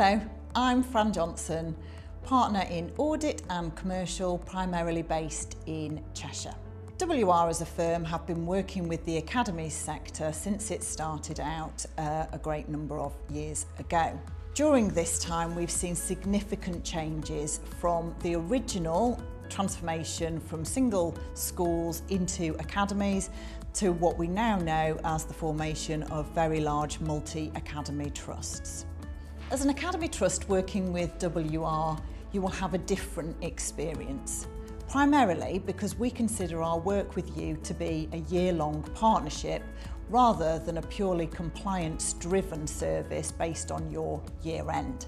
Hello, I'm Fran Johnson, partner in audit and commercial, primarily based in Cheshire. WR as a firm have been working with the Academies sector since it started out a great number of years ago. During this time, we've seen significant changes from the original transformation from single schools into academies to what we now know as the formation of very large multi-academy trusts. As an academy trust working with WR, you will have a different experience, primarily because we consider our work with you to be a year-long partnership rather than a purely compliance-driven service based on your year-end.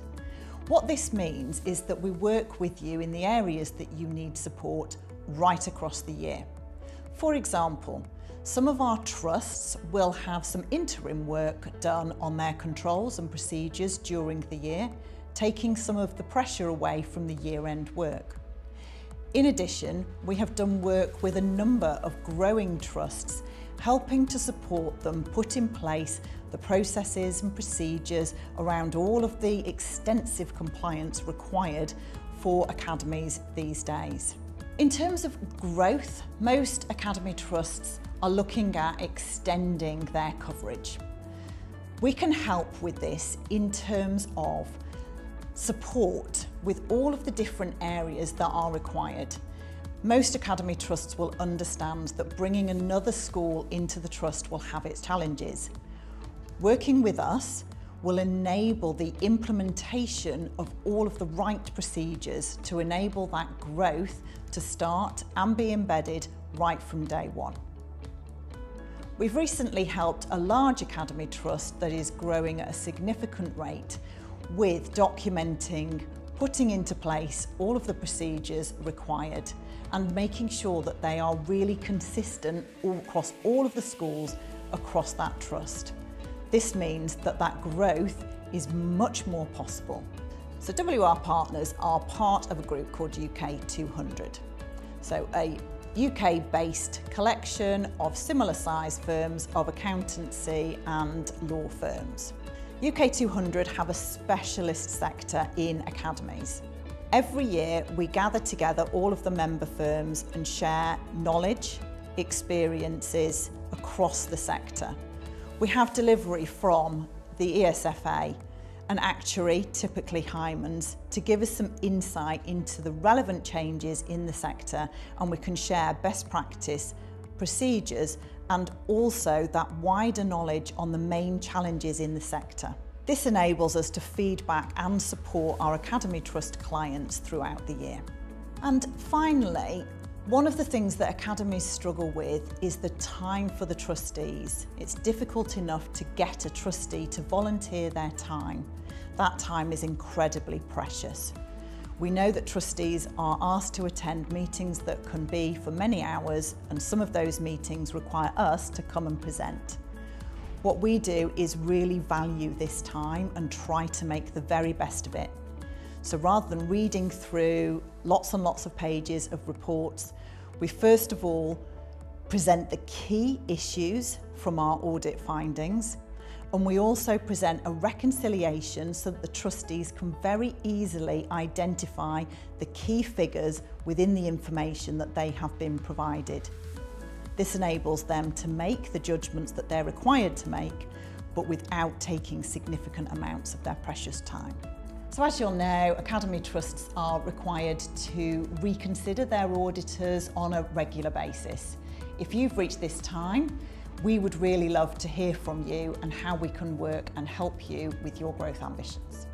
What this means is that we work with you in the areas that you need support right across the year. For example, some of our trusts will have some interim work done on their controls and procedures during the year, taking some of the pressure away from the year-end work. In addition, we have done work with a number of growing trusts, helping to support them put in place the processes and procedures around all of the extensive compliance required for academies these days. In terms of growth, most academy trusts are looking at extending their coverage. We can help with this in terms of support with all of the different areas that are required. Most academy trusts will understand that bringing another school into the trust will have its challenges. Working with us will enable the implementation of all of the right procedures to enable that growth to start and be embedded right from day one. We've recently helped a large academy trust that is growing at a significant rate with documenting, putting into place all of the procedures required and making sure that they are really consistent across all of the schools across that trust. This means that that growth is much more possible. So WR Partners are part of a group called UK 200. So a UK-based collection of similar size firms of accountancy and law firms. UK 200 have a specialist sector in academies. Every year we gather together all of the member firms and share knowledge, experiences across the sector. We have delivery from the ESFA, an actuary, typically Hyman's, to give us some insight into the relevant changes in the sector, and we can share best practice, procedures, and also that wider knowledge on the main challenges in the sector. This enables us to feed back and support our Academy Trust clients throughout the year. And finally, one of the things that academies struggle with is the time for the trustees. It's difficult enough to get a trustee to volunteer their time. That time is incredibly precious. We know that trustees are asked to attend meetings that can be for many hours, and some of those meetings require us to come and present. What we do is really value this time and try to make the very best of it. So rather than reading through lots and lots of pages of reports, we first of all present the key issues from our audit findings, and we also present a reconciliation so that the trustees can very easily identify the key figures within the information that they have been provided. This enables them to make the judgments that they're required to make, but without taking significant amounts of their precious time. So as you'll know, academy trusts are required to reconsider their auditors on a regular basis. If you've reached this time, we would really love to hear from you and how we can work and help you with your growth ambitions.